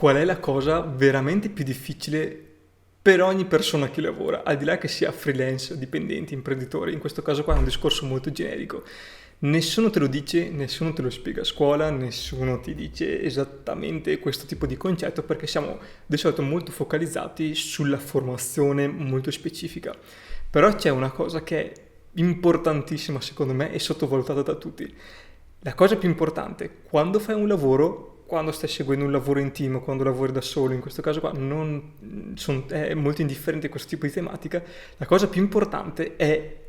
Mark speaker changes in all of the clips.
Speaker 1: qual è la cosa veramente più difficile per ogni persona che lavora, al di là che sia freelance, dipendente, imprenditore. In questo caso qua è un discorso molto generico. Nessuno te lo dice, nessuno te lo spiega a scuola, nessuno ti dice esattamente questo tipo di concetto, perché siamo di solito molto focalizzati sulla formazione molto specifica. Però c'è una cosa che è importantissima secondo me e sottovalutata da tutti. La cosa più importante, quando fai un lavoro, quando stai seguendo un lavoro in team, quando lavori da solo, in questo caso qua è molto indifferente questo tipo di tematica, la cosa più importante è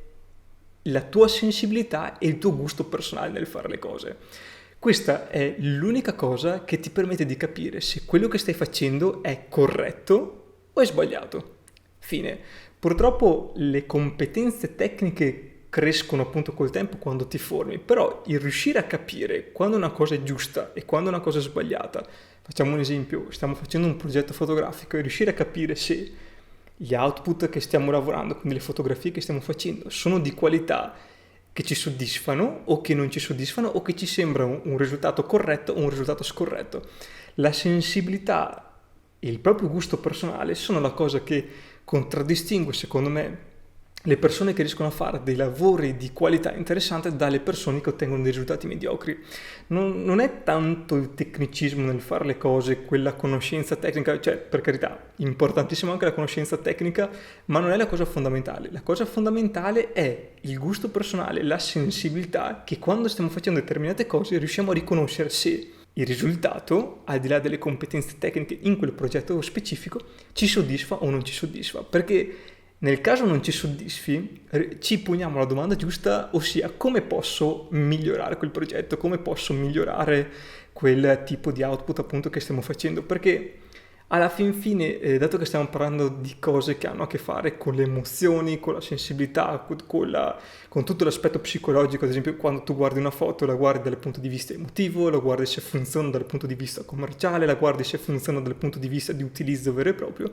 Speaker 1: la tua sensibilità e il tuo gusto personale nel fare le cose. Questa è l'unica cosa che ti permette di capire se quello che stai facendo è corretto o è sbagliato. Fine. Purtroppo le competenze tecniche crescono appunto col tempo quando ti formi, però il riuscire a capire quando una cosa è giusta e quando una cosa è sbagliata, facciamo un esempio, stiamo facendo un progetto fotografico e riuscire a capire se gli output che stiamo lavorando, quindi le fotografie che stiamo facendo, sono di qualità che ci soddisfano o che non ci soddisfano o che ci sembra un risultato corretto o un risultato scorretto. La sensibilità e il proprio gusto personale sono la cosa che contraddistingue, secondo me, le persone che riescono a fare dei lavori di qualità interessante dalle persone che ottengono dei risultati mediocri. Non è tanto il tecnicismo nel fare le cose, quella conoscenza tecnica, cioè per carità, importantissima anche la conoscenza tecnica, ma non è la cosa fondamentale. La cosa fondamentale è il gusto personale, la sensibilità che quando stiamo facendo determinate cose riusciamo a riconoscere se il risultato, al di là delle competenze tecniche in quel progetto specifico, ci soddisfa o non ci soddisfa. Perché nel caso non ci soddisfi, ci poniamo la domanda giusta, ossia come posso migliorare quel progetto, come posso migliorare quel tipo di output appunto che stiamo facendo, perché alla fin fine, dato che stiamo parlando di cose che hanno a che fare con le emozioni, con la sensibilità, con tutto l'aspetto psicologico, ad esempio quando tu guardi una foto la guardi dal punto di vista emotivo, la guardi se funziona dal punto di vista commerciale, la guardi se funziona dal punto di vista di utilizzo vero e proprio,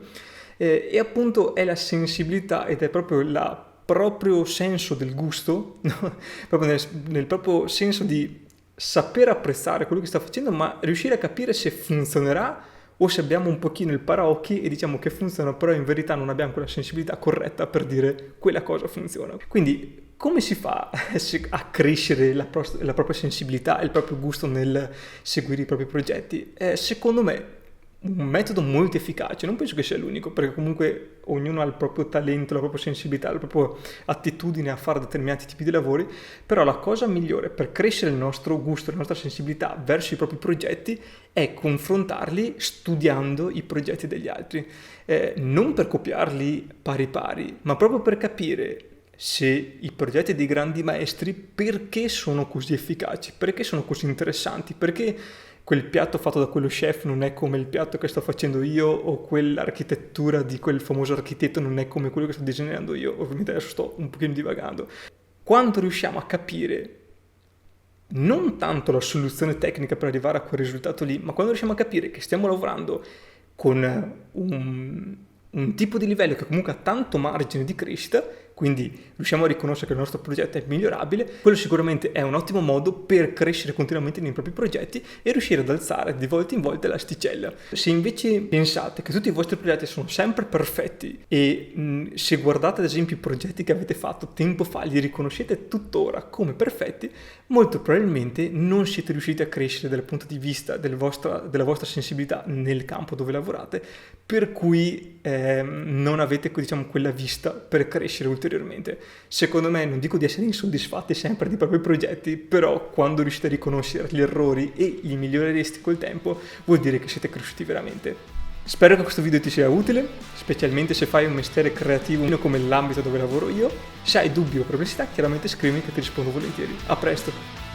Speaker 1: e appunto è la sensibilità ed è proprio il proprio senso del gusto, no? Proprio nel proprio senso di saper apprezzare quello che sta facendo, ma riuscire a capire se funzionerà o se abbiamo un pochino il paraocchi e diciamo che funziona, però in verità non abbiamo quella sensibilità corretta per dire quella cosa funziona. Quindi come si fa a crescere la propria sensibilità e il proprio gusto nel seguire i propri progetti? Secondo me un metodo molto efficace, non penso che sia l'unico, perché comunque ognuno ha il proprio talento, la propria sensibilità, la propria attitudine a fare determinati tipi di lavori, però la cosa migliore per crescere il nostro gusto, la nostra sensibilità verso i propri progetti è confrontarli studiando i progetti degli altri, non per copiarli pari pari, ma proprio per capire se i progetti dei grandi maestri perché sono così efficaci, perché sono così interessanti, perché quel piatto fatto da quello chef non è come il piatto che sto facendo io, o quell'architettura di quel famoso architetto non è come quello che sto disegnando io. Ovviamente adesso sto un pochino divagando. Quando riusciamo a capire non tanto la soluzione tecnica per arrivare a quel risultato lì, ma quando riusciamo a capire che stiamo lavorando con un tipo di livello che comunque ha tanto margine di crescita, quindi riusciamo a riconoscere che il nostro progetto è migliorabile, quello sicuramente è un ottimo modo per crescere continuamente nei propri progetti e riuscire ad alzare di volta in volta l'asticella. Se invece pensate che tutti i vostri progetti sono sempre perfetti e se guardate ad esempio i progetti che avete fatto tempo fa li riconoscete tuttora come perfetti, molto probabilmente non siete riusciti a crescere dal punto di vista della vostra sensibilità nel campo dove lavorate, per cui non avete, diciamo, quella vista per crescere ulteriormente. Secondo me, non dico di essere insoddisfatti sempre dei propri progetti, però quando riuscite a riconoscere gli errori e li migliorereste col tempo, vuol dire che siete cresciuti veramente. Spero che questo video ti sia utile, specialmente se fai un mestiere creativo come l'ambito dove lavoro io. Se hai dubbi o perplessità, chiaramente scrivimi che ti rispondo volentieri. A presto!